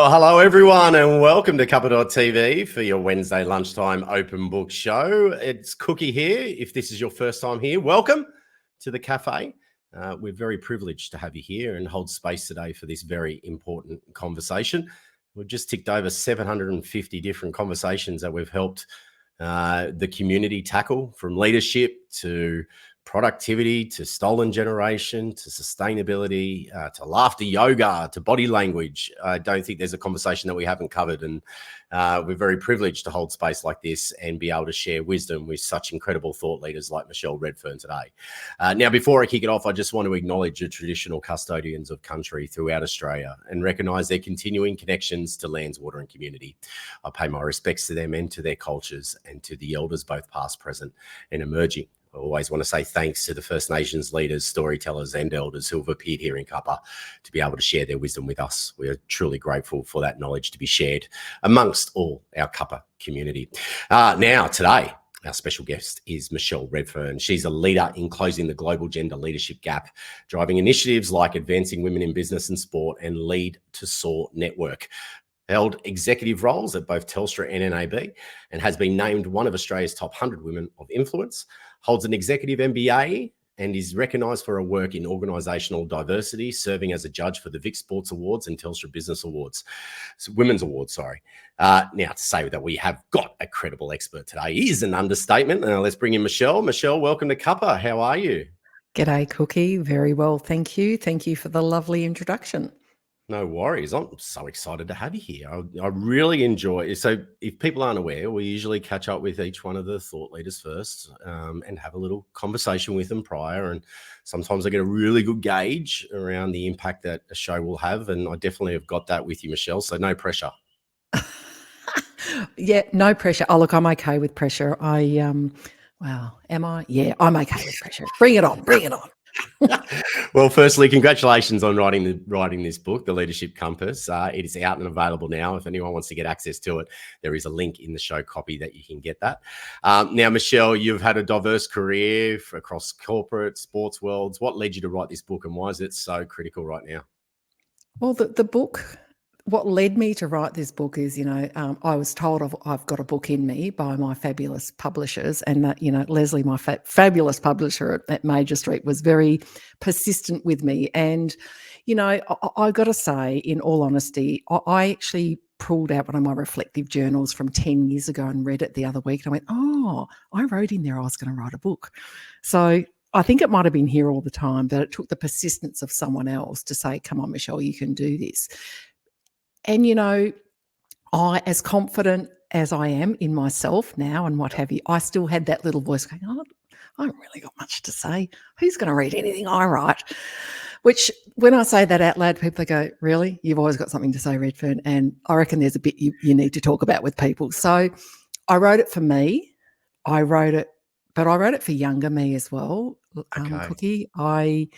Well, hello everyone and welcome to Cuppa.tv for your Wednesday lunchtime open book show. It's Cookie here. If this is your first time here, welcome to the cafe. We're very privileged to have you here and hold space today for this very important conversation. We've just ticked over 750 different conversations that we've helped the community tackle, from leadership to productivity to stolen generation to sustainability to laughter yoga to body language. I don't think there's a conversation that we haven't covered, and we're very privileged to hold space like this and be able to share wisdom with such incredible thought leaders like Michelle Redfern today. Now, before I kick it off, I just want to acknowledge the traditional custodians of country throughout Australia and recognise their continuing connections to lands, water and community. I pay my respects to them and to their cultures and to the elders, both past, present and emerging. I always want to say thanks to the First Nations leaders, storytellers and elders who have appeared here in Cuppa to be able to share their wisdom with us. We are truly grateful for that knowledge to be shared amongst all our Cuppa community. Now, today, our special guest is Michelle Redfern. She's a leader in closing the global gender leadership gap, driving initiatives like Advancing Women in Business and Sport and Lead to Soar Network. Held executive roles at both Telstra and NAB, and has been named one of Australia's top 100 women of influence, holds an executive MBA and is recognised for her work in organisational diversity, serving as a judge for the Vic Sports Awards and Telstra Business Awards, Women's Awards, sorry. Now, to say that we have got a credible expert today is an understatement. Let's bring in Michelle. Michelle, welcome to Cuppa. How are you? G'day, Cookie. Very well, thank you. Thank you for the lovely introduction. No worries. I'm so excited to have you here. I really enjoy it. So if people aren't aware, we usually catch up with each one of the thought leaders first and have a little conversation with them prior. And sometimes I get a really good gauge around the impact that a show will have. And I definitely have got that with you, Michelle. So no pressure. Yeah, no pressure. Oh, look, I'm okay with pressure. Am I? Yeah, I'm okay with pressure. Bring it on. Bring it on. Well, firstly, congratulations on writing this book, The Leadership Compass. It is out and available now. If anyone wants to get access to it, there is a link in the show copy that you can get that. Now, Michelle, you've had a diverse career across corporate, sports worlds. What led you to write this book, and why is it so critical right now? Well, the book, what led me to write this book is, I was told I've got a book in me by my fabulous publishers, and that, Leslie, my fabulous publisher at Major Street, was very persistent with me. And, I've got to say, in all honesty, I actually pulled out one of my reflective journals from 10 years ago and read it the other week. And I went, oh, I wrote in there I was going to write a book. So I think it might have been here all the time, but it took the persistence of someone else to say, come on, Michelle, you can do this. And, I, as confident as I am in myself now and what have you, I still had that little voice going, oh, I haven't really got much to say. Who's going to read anything I write? Which, when I say that out loud, people go, really? You've always got something to say, Redfern. And I reckon there's a bit you need to talk about with people. So I wrote it for me. I wrote it for younger me as well. Okay. Cookie, I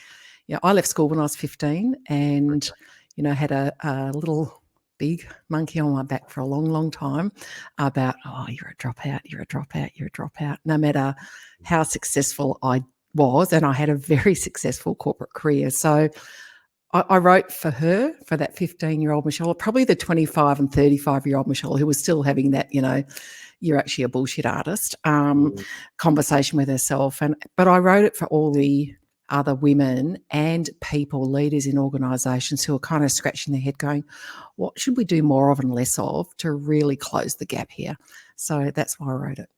left school when I was 15 and, had a little big monkey on my back for a long, long time about, oh, you're a dropout, you're a dropout, you're a dropout. No matter how successful I was, and I had a very successful corporate career. So I wrote for her, for that 15-year-old Michelle, probably the 25 and 35-year-old Michelle, who was still having that, you're actually a bullshit artist conversation with herself. But I wrote it for all the other women and people, leaders in organisations who are kind of scratching their head going, what should we do more of and less of to really close the gap here? So that's why I wrote it.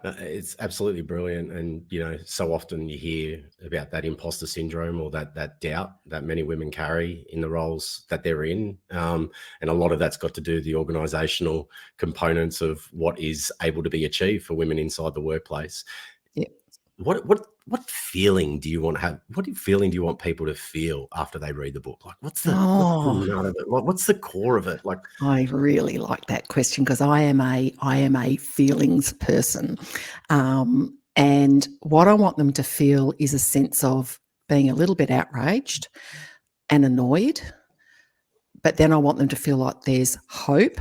It's absolutely brilliant. And, so often you hear about that imposter syndrome or that doubt that many women carry in the roles that they're in. And a lot of that's got to do with the organisational components of what is able to be achieved for women inside the workplace. Yeah. What feeling do you want to have? What feeling do you want people to feel after they read the book? Like, what's the nut of it? What's the core of it? Like, I really like that question because I am a feelings person, and what I want them to feel is a sense of being a little bit outraged and annoyed, but then I want them to feel like there's hope,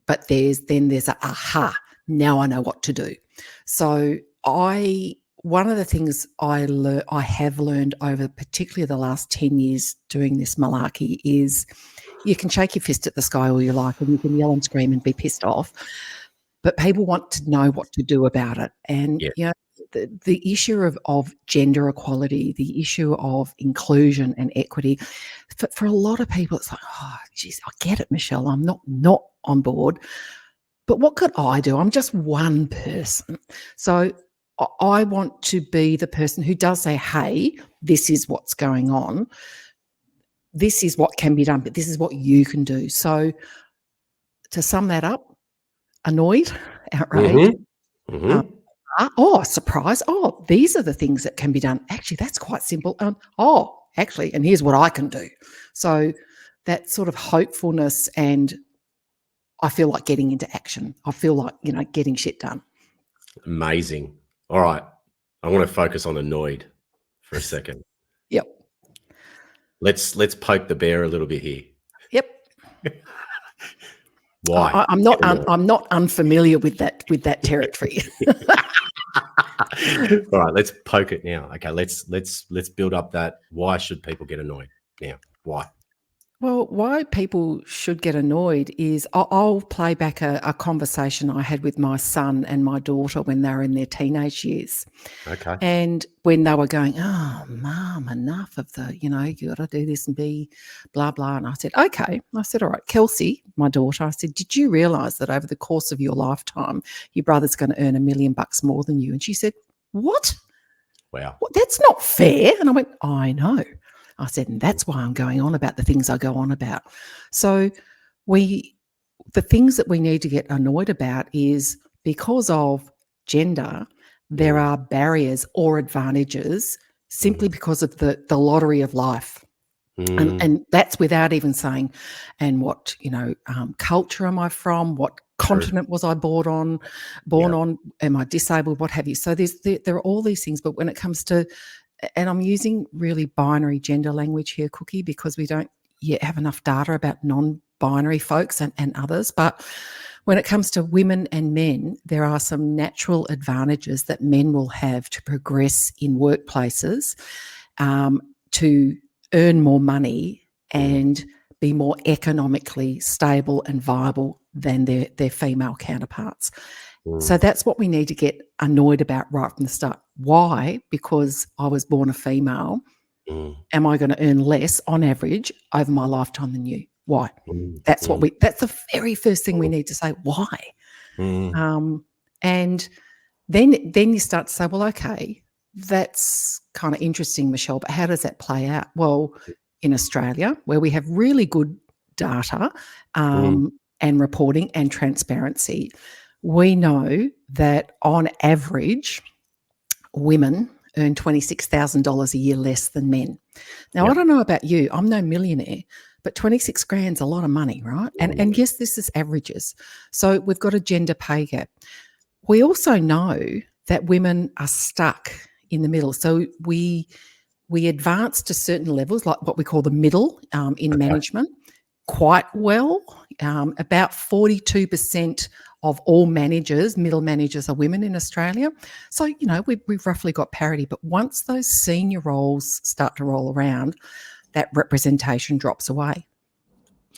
but there's a aha. Now I know what to do. So I one of the things I have learned over particularly the last 10 years doing this malarkey is you can shake your fist at the sky all you like and you can yell and scream and be pissed off, but people want to know what to do about it. And, Yeah. the issue of gender equality, the issue of inclusion and equity, for a lot of people, it's like, oh, geez, I get it, Michelle, I'm not on board. But what could I do? I'm just one person. So I want to be the person who does say, hey, this is what's going on. This is what can be done, but this is what you can do. So to sum that up, annoyed, outraged, surprise. Oh, these are the things that can be done. Actually, that's quite simple. Actually, and here's what I can do. So that sort of hopefulness, and I feel like getting into action. I feel like, getting shit done. Amazing. All right. I want to focus on annoyed for a second. Yep. Let's poke the bear a little bit here. Yep. Why? I'm not unfamiliar with that territory. All right, let's poke it now. Okay, let's build up that. Why should people get annoyed now? Why? Well, why people should get annoyed is I'll play back a conversation I had with my son and my daughter when they were in their teenage years. Okay. And when they were going, oh, Mum, enough of the, you got to do this and be blah, blah. And I said, okay. I said, all right, Kelsey, my daughter, I said, did you realise that over the course of your lifetime, your brother's going to earn $1 million more than you? And she said, what? Wow. Well, that's not fair. And I went, I know. I said, and that's why I'm going on about the things I go on about. So the things that we need to get annoyed about is because of gender, there are barriers or advantages simply because of the lottery of life. And that's without even saying, and what, culture am I from? What continent was I born on? Am I disabled? What have you? So there are all these things, but when it comes to, and I'm using really binary gender language here, Cookie, because we don't yet have enough data about non-binary folks and others. But when it comes to women and men, there are some natural advantages that men will have to progress in workplaces, to earn more money and be more economically stable and viable than their female counterparts. So that's what we need to get annoyed about right from the start. Why? Because I was born a female. Am I going to earn less on average over my lifetime than you? Why? That's the very first thing we need to say. Why? And then you start to say, well, okay, that's kind of interesting, Michelle, but how does that play out? Well, in Australia, where we have really good data and reporting and transparency, we know that on average, women earn $26,000 a year less than men. Now, I don't know about you. I'm no millionaire, but 26 grand's a lot of money, right? And yes, this is averages. So we've got a gender pay gap. We also know that women are stuck in the middle. So we advance to certain levels, like what we call the middle in management, quite well. About 42% of all middle managers are women in Australia. So, we've roughly got parity. But once those senior roles start to roll around, that representation drops away.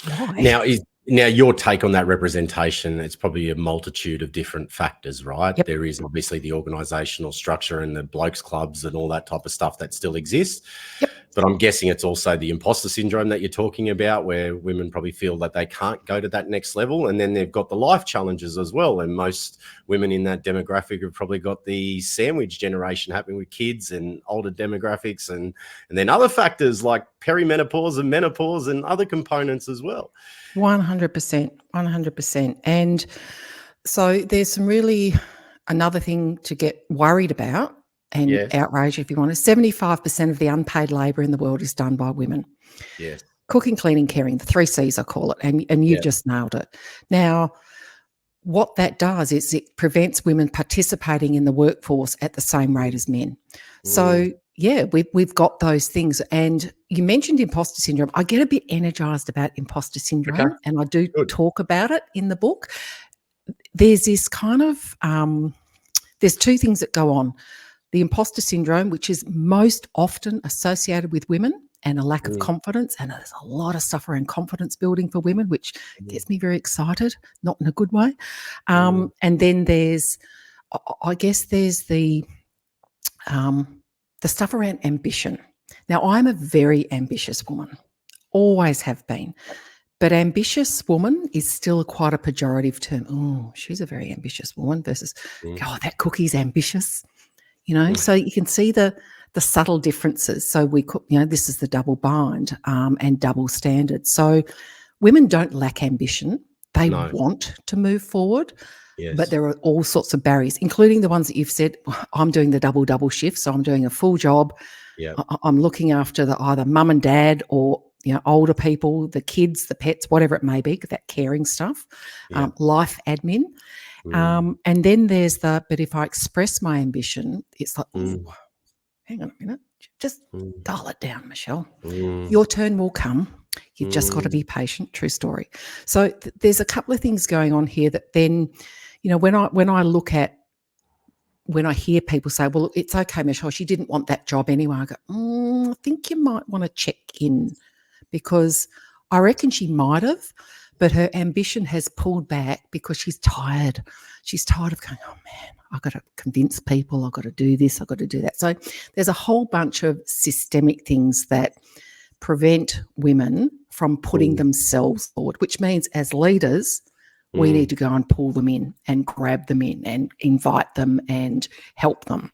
Why? Now your take on that representation, it's probably a multitude of different factors, right? Yep. There is obviously the organisational structure and the blokes clubs and all that type of stuff that still exists. Yep. But I'm guessing it's also the imposter syndrome that you're talking about, where women probably feel that they can't go to that next level. And then they've got the life challenges as well. And most women in that demographic have probably got the sandwich generation happening with kids and older demographics, and then other factors like perimenopause and menopause and other components as well. 100%. And so there's another thing to get worried about and outraged, if you want. 75% of the unpaid labour in the world is done by women. Yes. Cooking, cleaning, caring, the 3 C's I call it, and you just nailed it. Now, what that does is it prevents women participating in the workforce at the same rate as men. So, we've got those things. And you mentioned imposter syndrome. I get a bit energised about imposter syndrome, and I do talk about it in the book. There's this kind of there's 2 things that go on. the imposter syndrome, which is most often associated with women, and a lack of Mm. confidence. And there's a lot of stuff around confidence building for women, which gets me very excited, not in a good way. And then there's, I guess there's the stuff around ambition. Now, I'm a very ambitious woman, always have been. But ambitious woman is still quite a pejorative term. Oh, she's a very ambitious woman versus, oh, that cookie's ambitious. So you can see the subtle differences. So we cook, this is the double bind and double standard. So women don't lack ambition. They want to move forward. Yes. But there are all sorts of barriers, including the ones that you've said. I'm doing the double shift, so I'm doing a full job. Yeah, I'm looking after either mum and dad or older people, the kids, the pets, whatever it may be, that caring stuff, life admin. And then there's but if I express my ambition, it's like, hang on a minute, just dial it down, Michelle. Your turn will come. You've just got to be patient. True story. So there's a couple of things going on here that then, when I hear people say, well, it's okay, Michelle, she didn't want that job anyway, I go, I think you might want to check in, because I reckon she might have, but her ambition has pulled back because she's tired. She's tired of going, oh, man, I've got to convince people, I've got to do this, I've got to do that. So there's a whole bunch of systemic things that prevent women from putting themselves forward, which means as leaders, we need to go and pull them in and grab them in and invite them and help them.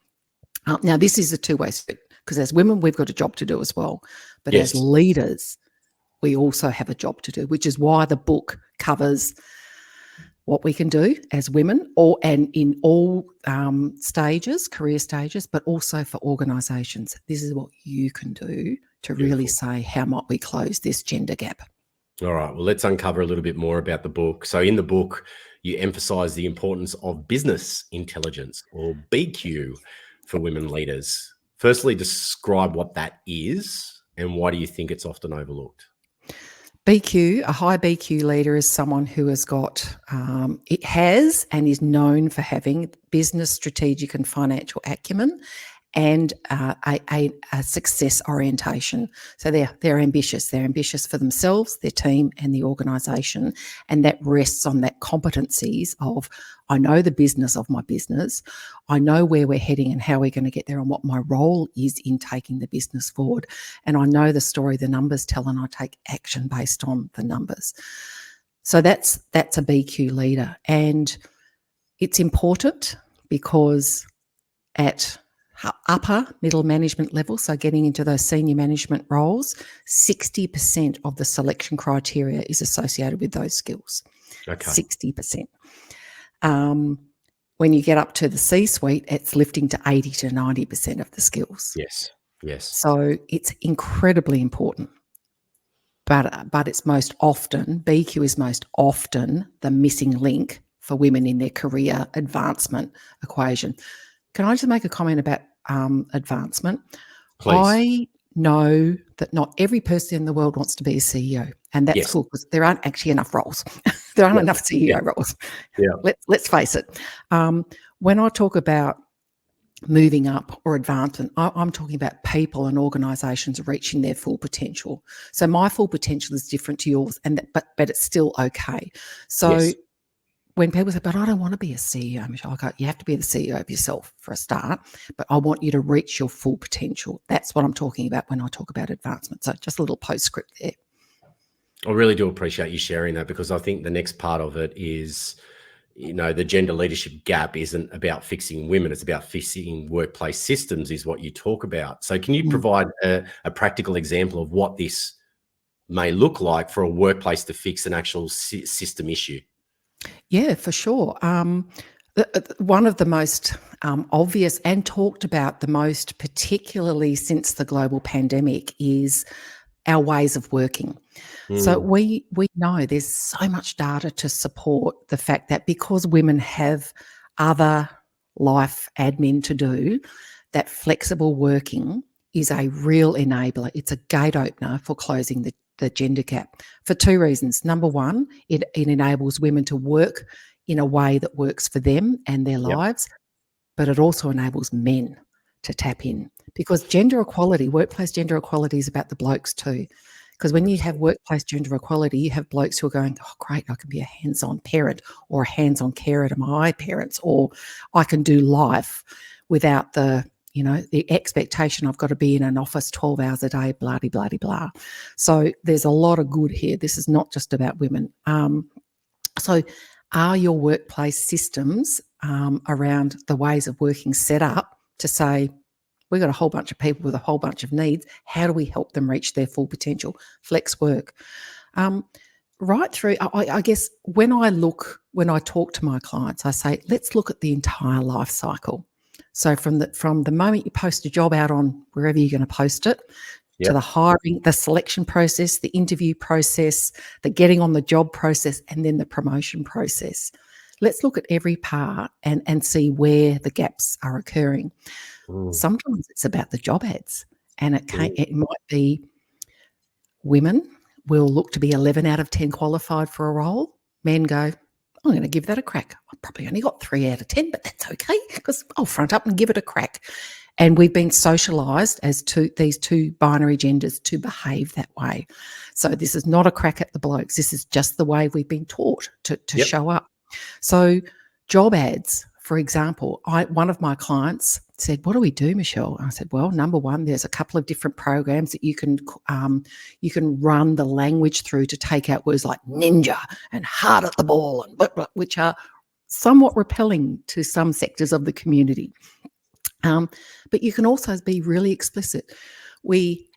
Now, this is a two-way street, because as women, we've got a job to do as well. But as leaders, we also have a job to do, which is why the book covers what we can do as women, and in all stages, career stages, but also for organisations. This is what you can do to really say, how might we close this gender gap? All right, well, let's uncover a little bit more about the book. So in the book, you emphasise the importance of business intelligence, or BQ, for women leaders. Firstly, describe what that is and why do you think it's often overlooked? BQ, a high BQ leader, is someone who has got, it has and is known for having business, strategic and financial acumen, and a success orientation. So they're ambitious. They're ambitious for themselves, their team and the organisation, and that rests on that competencies of, I know the business of my business, I know where we're heading and how we're going to get there and what my role is in taking the business forward, and I know the story the numbers tell, and I take action based on the numbers. So that's a BQ leader, and it's important because at upper middle management level, so getting into those senior management roles, 60% of the selection criteria is associated with those skills. Okay. 60%. When you get up to the C-suite, it's lifting to 80 to 90% of the skills. Yes. So it's incredibly important. But it's most often, BQ is most often the missing link for women in their career advancement equation. Can I just make a comment about advancement? Please. I know that not every person in the world wants to be a CEO, and that's cool, because there aren't actually enough roles. There aren't enough CEO roles. Yeah. Let's face it. When I talk about moving up or advancement, I'm talking about people and organisations reaching their full potential. So my full potential is different to yours, but it's still okay. So when people say, but I don't want to be a CEO, Michelle, I go, you have to be the CEO of yourself for a start, but I want you to reach your full potential. That's what I'm talking about when I talk about advancement. So just a little postscript there. I really do appreciate you sharing that, because I think the next part of it is, the gender leadership gap isn't about fixing women. It's about fixing workplace systems, is what you talk about. So can you provide a practical example of what this may look like for a workplace to fix an actual system issue? Yeah, for sure. One of the most obvious and talked about the most, particularly since the global pandemic, is our ways of working. So we know there's so much data to support the fact that because women have other life admin to do, that flexible working is a real enabler. It's a gate opener for closing the gender gap for two reasons. Number one, it enables women to work in a way that works for them and their lives, but it also enables men to tap in, because workplace gender equality is about the blokes too. Because when you have workplace gender equality, you have blokes who are going, oh, great, I can be a hands-on parent or a hands-on carer to my parents, or I can do life without the expectation I've got to be in an office 12 hours a day, blah, blah, blah, blah. So there's a lot of good here. This is not just about women. So are your workplace systems around the ways of working set up to say, we've got a whole bunch of people with a whole bunch of needs. How do we help them reach their full potential? Flex work. Right through, I guess, when I talk to my clients, I say, let's look at the entire life cycle. So from the moment you post a job out on wherever you're going to post it, to the hiring, the selection process, the interview process, the getting on the job process, and then the promotion process. Let's look at every part and see where the gaps are occurring. Sometimes it's about the job ads, and it might be women will look to be 11 out of 10 qualified for a role. Men go, I'm going to give that a crack. I probably only got 3 out of 10, but that's okay because I'll front up and give it a crack. And we've been socialised as these two binary genders to behave that way. So this is not a crack at the blokes. This is just the way we've been taught to show up. So job ads, for example, one of my clients said, what do we do, Michelle? I said, well, number one, there's a couple of different programs that you can run the language through to take out words like ninja and hard at the ball, and blah, blah, which are somewhat repelling to some sectors of the community. But you can also be really explicit. We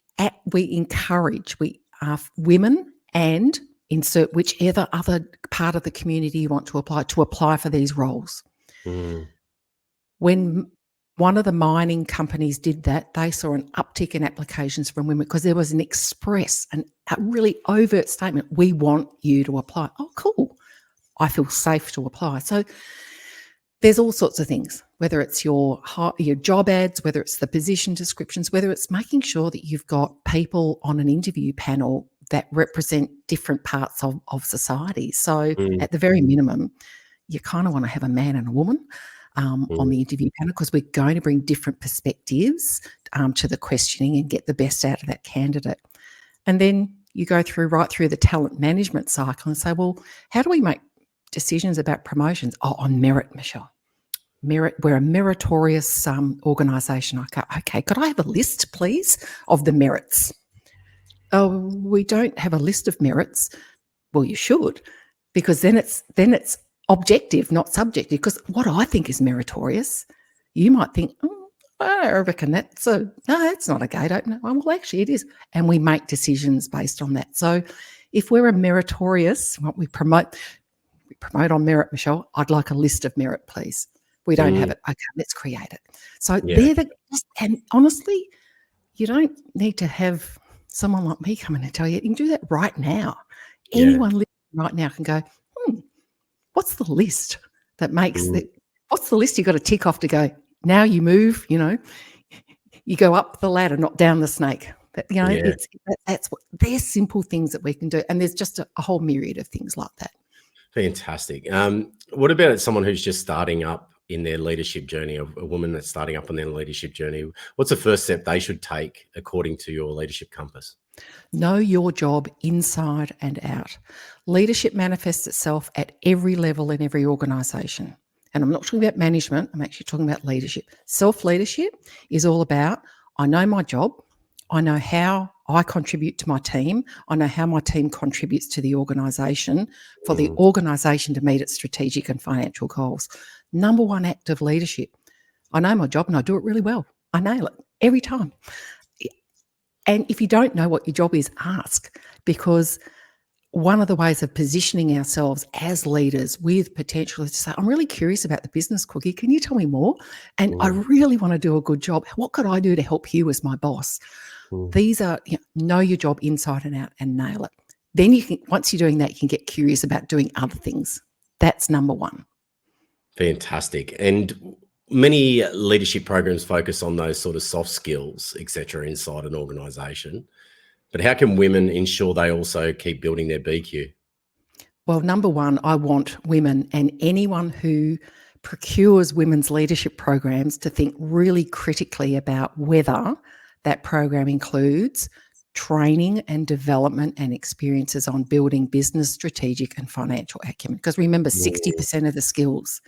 encourage women, and insert whichever other part of the community you want to apply for these roles. When one of the mining companies did that, they saw an uptick in applications from women because there was an express and a really overt statement, we want you to apply. Oh, cool. I feel safe to apply. So there's all sorts of things, whether it's your job ads, whether it's the position descriptions, whether it's making sure that you've got people on an interview panel that represent different parts of society. So at the very minimum, you kind of want to have a man and a woman on the interview panel, because we're going to bring different perspectives to the questioning and get the best out of that candidate. And then you go right through the talent management cycle and say, well, how do we make decisions about promotions? Oh, on merit, Michelle. Merit. We're a meritorious organisation. I go, okay, could I have a list, please, of the merits? Oh, we don't have a list of merits. Well, you should, because then it's objective, not subjective. Because what I think is meritorious, you might think, I reckon that's not a gate opener. Well, actually, it is, and we make decisions based on that. So, if we're a meritorious, what we promote on merit, Michelle, I'd like a list of merit, please. We don't have it. Okay, let's create it. So and honestly, you don't need to have someone like me come in and tell you. You can do that right now. Anyone listening right now can go, what's the list that makes that? What's the list you got to tick off to go, now you move, you go up the ladder, not down the snake. But, that's what, they're simple things that we can do. And there's just a whole myriad of things like that. Fantastic. What about someone who's just starting up in their leadership journey, a woman that's starting up on their leadership journey? What's the first step they should take according to your leadership compass? Know your job inside and out. Leadership manifests itself at every level in every organisation. And I'm not talking about management, I'm actually talking about leadership. Self-leadership is all about, I know my job, I know how I contribute to my team, I know how my team contributes to the organisation for the organisation to meet its strategic and financial goals. Number one act of leadership. I know my job and I do it really well. I nail it every time. And if you don't know what your job is, ask, because one of the ways of positioning ourselves as leaders with potential is to say, I'm really curious about the business, Cookie. Can you tell me more? And I really want to do a good job. What could I do to help you as my boss? These are, know your job inside and out and nail it. Then you can, once you're doing that, you can get curious about doing other things. That's number one. Fantastic. And many leadership programs focus on those sort of soft skills, etc., inside an organisation. But how can women ensure they also keep building their BQ? Well, number one, I want women and anyone who procures women's leadership programs to think really critically about whether that program includes training and development and experiences on building business, strategic and financial acumen. Because remember, 60% of the skills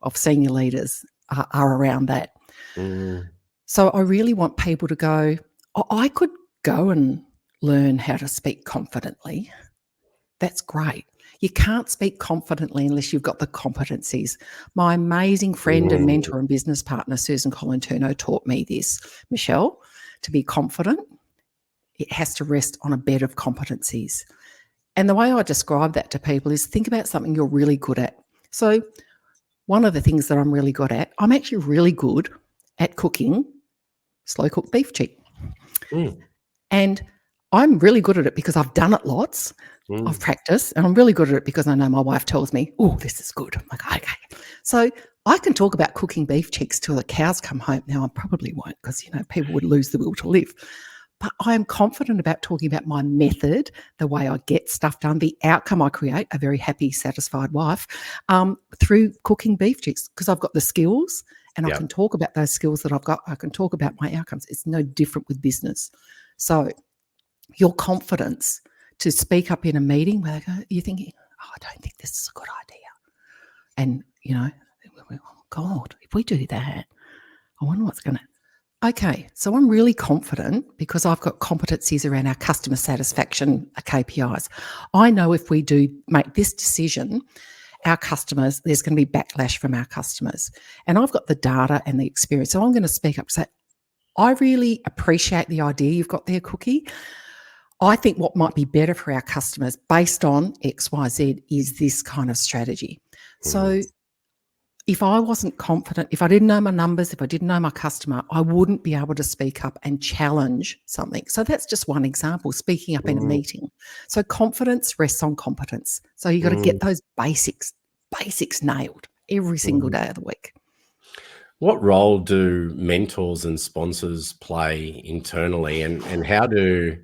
of senior leaders are around that. So I really want people to go, I could go and learn how to speak confidently. That's great. You can't speak confidently unless you've got the competencies. My amazing friend and mentor and business partner, Susan Colantuno, taught me this, Michelle. To be confident, it has to rest on a bed of competencies. And the way I describe that to people is think about something you're really good at. So one of the things that I'm really good at, I'm actually really good at cooking slow-cooked beef cheek. And I'm really good at it because I've done it lots. I've practiced, and I'm really good at it because I know my wife tells me, oh, this is good. I'm like, okay. So I can talk about cooking beef cheeks till the cows come home. Now, I probably won't because, people would lose the will to live. But I am confident about talking about my method, the way I get stuff done, the outcome I create, a very happy, satisfied wife, through cooking beef cheeks because I've got the skills and I can talk about those skills that I've got. I can talk about my outcomes. It's no different with business. So your confidence to speak up in a meeting where you're thinking, I don't think this is a good idea. And, oh, God, if we do that, I wonder what's going to... Okay, so I'm really confident because I've got competencies around our customer satisfaction KPIs. I know if we do make this decision, our customers, there's going to be backlash from our customers. And I've got the data and the experience. So I'm going to speak up and say, I really appreciate the idea you've got there, Cookie. I think what might be better for our customers based on XYZ is this kind of strategy. So if I wasn't confident, if I didn't know my numbers, if I didn't know my customer, I wouldn't be able to speak up and challenge something. So that's just one example, speaking up in a meeting. So confidence rests on competence. So you've got to get those basics nailed every single day of the week. What role do mentors and sponsors play internally, and how do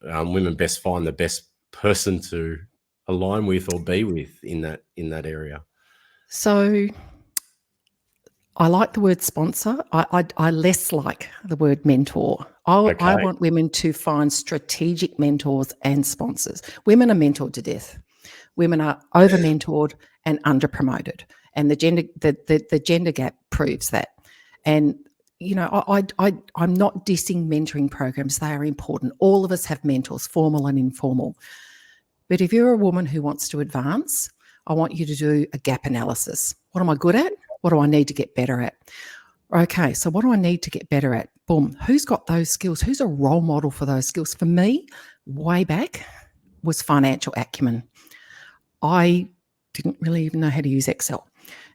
women best find the best person to align with or be with in that area? So I like the word sponsor. I less like the word mentor. I want women to find strategic mentors and sponsors. Women are mentored to death. Women are over-mentored and under-promoted. And the gender gap proves that. And, I'm not dissing mentoring programs. They are important. All of us have mentors, formal and informal. But if you're a woman who wants to advance, I want you to do a gap analysis. What am I good at? What do I need to get better at? Okay, so what do I need to get better at? Boom. Who's got those skills? Who's a role model for those skills? For me, way back, was financial acumen. I didn't really even know how to use Excel.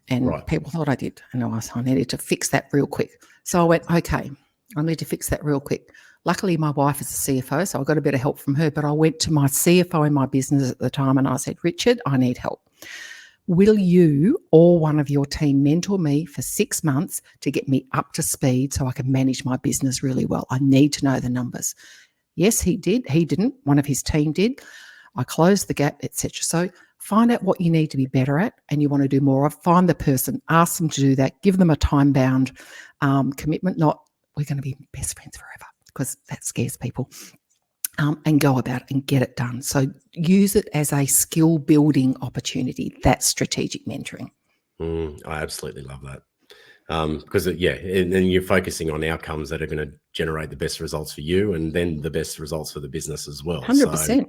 And people thought I did. And I needed to fix that real quick. So I went, okay, I need to fix that real quick. Luckily, my wife is a CFO, so I got a bit of help from her. But I went to my CFO in my business at the time and I said, Richard, I need help. Will you or one of your team mentor me for 6 months to get me up to speed so I can manage my business really well? I need to know the numbers. Yes, he did. He didn't. One of his team did. I closed the gap, etc. So find out what you need to be better at and you want to do more of. Find the person, ask them to do that, give them a time-bound commitment, not we're going to be best friends forever, because that scares people. And go about it and get it done. So use it as a skill building opportunity. That's strategic mentoring. I absolutely love that. Because and you're focusing on outcomes that are going to generate the best results for you and then the best results for the business as well. 100%. So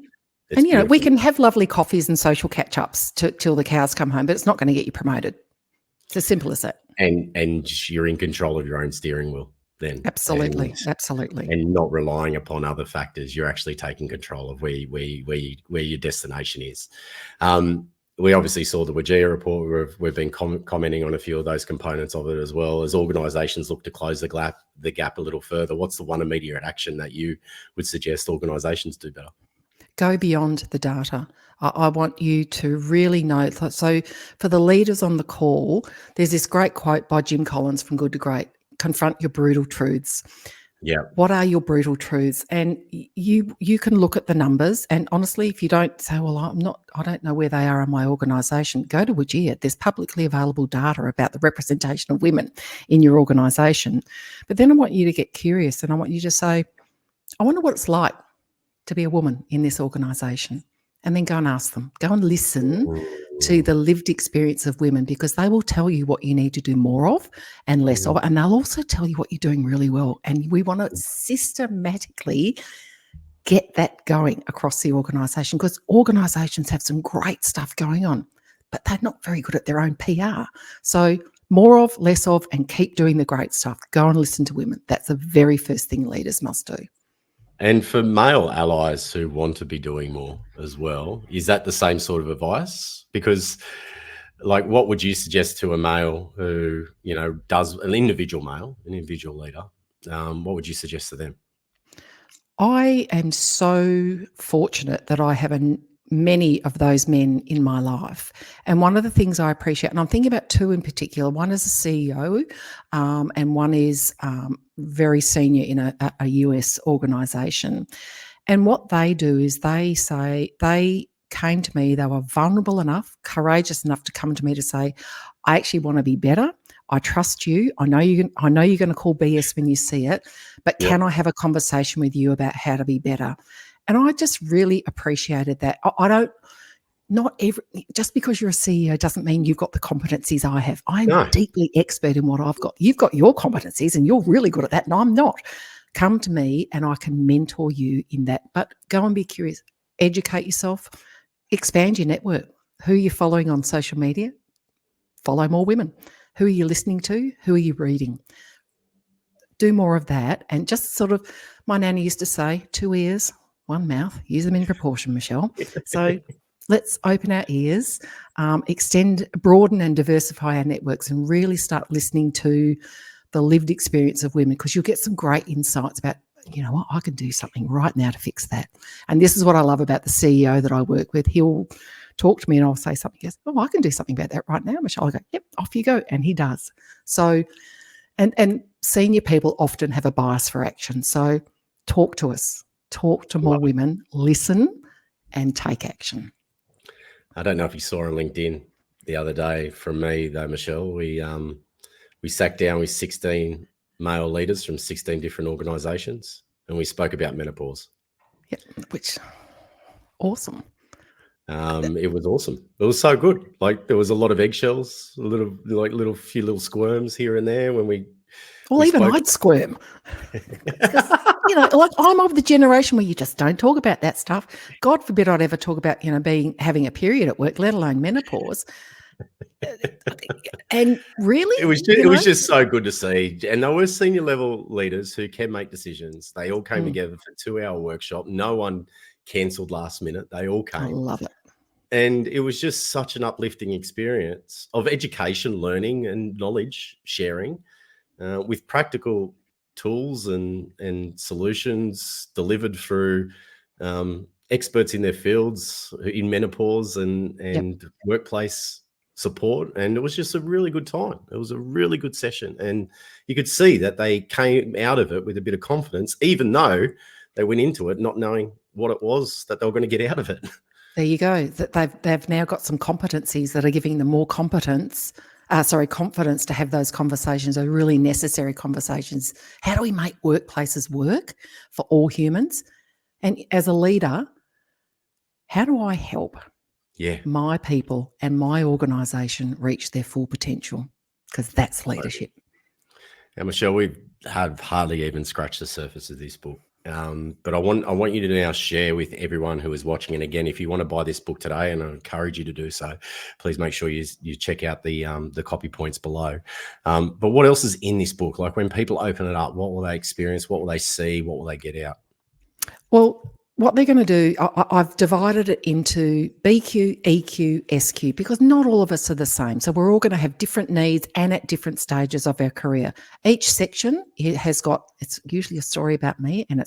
and, we can have lovely coffees and social catch-ups till the cows come home, but it's not going to get you promoted. It's as simple as that. And you're in control of your own steering wheel then. Absolutely. And not relying upon other factors. You're actually taking control of where your destination is. We obviously saw the WGEA report. We've been commenting on a few of those components of it as well. As organisations look to close the gap a little further, what's the one immediate action that you would suggest organisations do better? Go beyond the data. I want you to really know. So for the leaders on the call, there's this great quote by Jim Collins from Good to Great: confront your brutal truths. Yeah. What are your brutal truths? And you can look at the numbers, and honestly, if you don't say, well, I don't know where they are in my organisation, go to WGEA. There's publicly available data about the representation of women in your organisation. But then I want you to get curious, and I want you to say, I wonder what it's like to be a woman in this organisation. And then go and ask them. Go and listen to the lived experience of women, because they will tell you what you need to do more of and less of. And they'll also tell you what you're doing really well. And we want to systematically get that going across the organisation, because organisations have some great stuff going on, but they're not very good at their own PR. So more of, less of, and keep doing the great stuff. Go and listen to women. That's the very first thing leaders must do. And for male allies who want to be doing more as well, is that the same sort of advice? Because, like, what would you suggest to a male who, does an individual male, an individual leader? What would you suggest to them? I am so fortunate that I have many of those men in my life. And one of the things I appreciate, and I'm thinking about two in particular, one is a CEO and one is very senior in a US organisation. And what they do is they say, they came to me, they were vulnerable enough, courageous enough to come to me to say, I actually want to be better. I trust you. I know you're going to call BS when you see it, but can I have a conversation with you about how to be better? And I just really appreciated that. Just because you're a CEO doesn't mean you've got the competencies I have. I'm deeply expert in what I've got. You've got your competencies and you're really good at that, and I'm not. Come to me and I can mentor you in that. But go and be curious. Educate yourself. Expand your network. Who are you following on social media? Follow more women. Who are you listening to? Who are you reading? Do more of that. And just sort of, my nanny used to say, 2 ears, 1 mouth. Use them in proportion, Michelle. So let's open our ears, extend, broaden and diversify our networks, and really start listening to the lived experience of women, because you'll get some great insights about, you know what, I can do something right now to fix that. And this is what I love about the CEO that I work with. He'll talk to me and I'll say something. He goes, oh, I can do something about that right now, Michelle. I go, yep, off you go. And he does. So, and senior people often have a bias for action. So talk to us, talk to more women, listen and take action. I don't know if you saw on LinkedIn the other day from me though, Michelle, we sat down with 16 male leaders from 16 different organizations and we spoke about menopause. Yeah, which awesome. It was awesome. It was so good. Like there was a lot of eggshells, few little squirms here and there when we. Well, even I'd squirm. Like I'm of the generation where you just don't talk about that stuff. God forbid I'd ever talk about, having a period at work, let alone menopause. And really, it was just so good to see. And there were senior level leaders who can make decisions. They all came together for a 2-hour workshop. No one cancelled last minute. They all came. I love it. And it was just such an uplifting experience of education, learning and knowledge sharing with practical tools and solutions delivered through experts in their fields in menopause and workplace support. And it was just a really good time. It was a really good session. And you could see that they came out of it with a bit of confidence, even though they went into it not knowing what it was that they were going to get out of it. There you go. That they've now got some competencies that are giving them more confidence to have those conversations, those really necessary conversations. How do we make workplaces work for all humans? And as a leader, how do I help my people and my organisation reach their full potential? Because that's leadership. And Michelle, we have hardly even scratched the surface of this book. But I want you to now share with everyone who is watching. And again, if you want to buy this book today, and I encourage you to do so, please make sure you check out the copy points below. But what else is in this book? Like when people open it up, what will they experience? What will they see? What will they get out? Well, what they're going to do, I've divided it into BQ, EQ, SQ, because not all of us are the same. So we're all going to have different needs and at different stages of our career. Each section it's usually a story about me, and I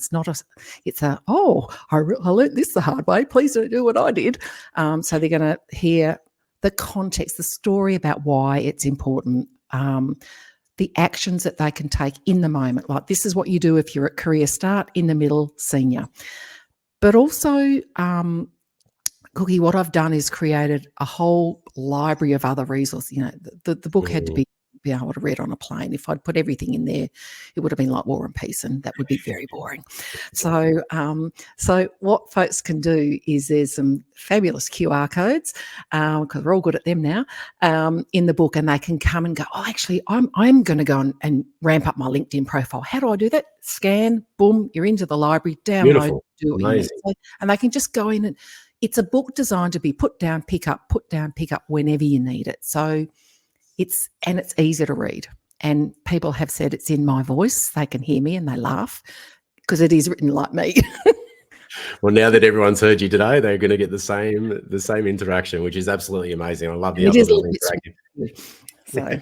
learned this the hard way. Please don't do what I did. So they're going to hear the context, the story about why it's important, the actions that they can take in the moment. Like, this is what you do if you're at career start, in the middle, senior. But also, Cookie, what I've done is created a whole library of other resources. You know, the book had to be able to read on a plane. If I'd put everything in there, it would have been like War and Peace, and that would be very boring. So, so what folks can do is there's some fabulous QR codes, because we're all good at them now, in the book, and they can come and go, oh, actually, I'm going to go and ramp up my LinkedIn profile. How do I do that? Scan, boom, you're into the library, download, Beautiful. do what you need. So, and they can just go in and it's a book designed to be put down, pick up whenever you need it. So it's easy to read. And people have said it's in my voice. They can hear me and they laugh because it is written like me. Well, now that everyone's heard you today, they're going to get the same interaction, which is absolutely amazing. I love the other little interactive. So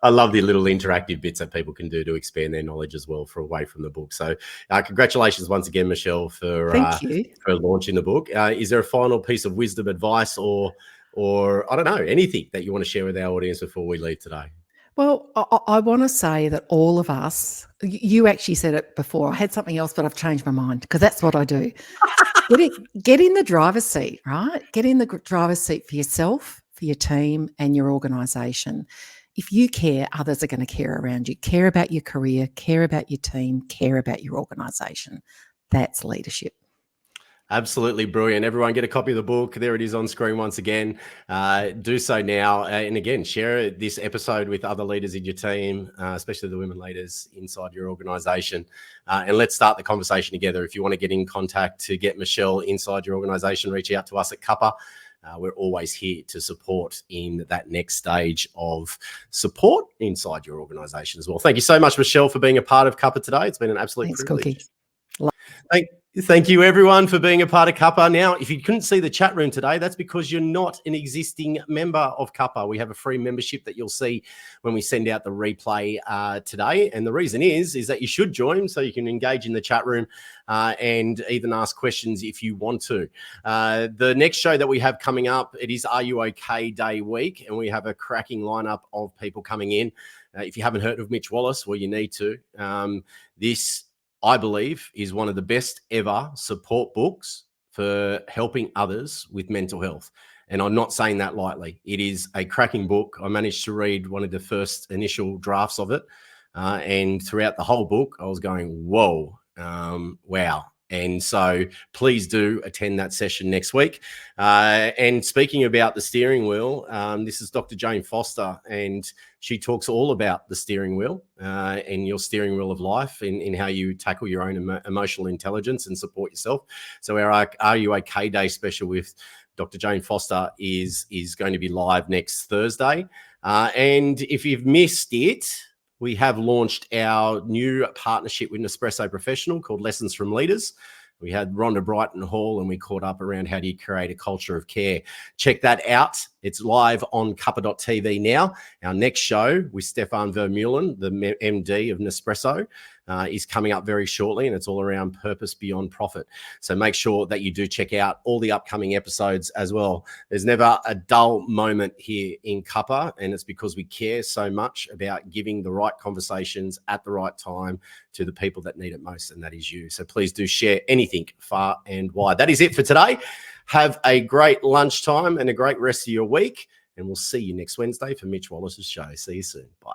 I love the little interactive bits that people can do to expand their knowledge as well for away from the book. So congratulations once again, Michelle, for launching the book. Is there a final piece of wisdom, advice, or I don't know, anything that you want to share with our audience before we leave today? Well, I want to say that all of us, you actually said it before. I had something else, but I've changed my mind because that's what I do. Get in the driver's seat, right? Get in the driver's seat for yourself, for your team and your organisation. If you care, others are going to care around you. Care about your career, care about your team, care about your organisation. That's leadership. Absolutely brilliant. Everyone get a copy of the book. There it is on screen once again. Do so now. And again, share this episode with other leaders in your team, especially the women leaders inside your organisation. And let's start the conversation together. If you want to get in contact to get Michelle inside your organisation, reach out to us at Cuppa. We're always here to support in that next stage of support inside your organisation as well. Thank you so much, Michelle, for being a part of Cuppa today. It's been an absolute privilege. Cookie. Thank you, everyone, for being a part of Cuppa. Now, if you couldn't see the chat room today, that's because you're not an existing member of Cuppa. We have a free membership that you'll see when we send out the replay today. And the reason is that you should join so you can engage in the chat room and even ask questions if you want to. The next show that we have coming up, it is Are You OK Day week, and we have a cracking lineup of people coming in. If you haven't heard of Mitch Wallace, well, you need to. This, I believe, is one of the best ever support books for helping others with mental health. And I'm not saying that lightly. It is a cracking book. I managed to read one of the first initial drafts of it. And throughout the whole book, I was going, whoa, wow. And so please do attend that session next week. And speaking about the steering wheel, this is Dr. Jane Foster, and she talks all about the steering wheel and your steering wheel of life in how you tackle your own emotional intelligence and support yourself. So our Are You OK Day special with Dr. Jane Foster is going to be live next Thursday. And if you've missed it, we have launched our new partnership with Nespresso Professional called Lessons from Leaders. We had Rhonda Brighton Hall and we caught up around how do you create a culture of care. Check that out. It's live on Cuppa.tv now. Our next show with Stefan Vermeulen, the MD of Nespresso, is coming up very shortly, and it's all around purpose beyond profit. So make sure that you do check out all the upcoming episodes as well. There's never a dull moment here in Cuppa, and it's because we care so much about giving the right conversations at the right time to the people that need it most, and that is you. So please do share anything far and wide. That is it for today. Have a great lunchtime and a great rest of your week, and we'll see you next Wednesday for Mitch Wallace's show. See you soon. Bye.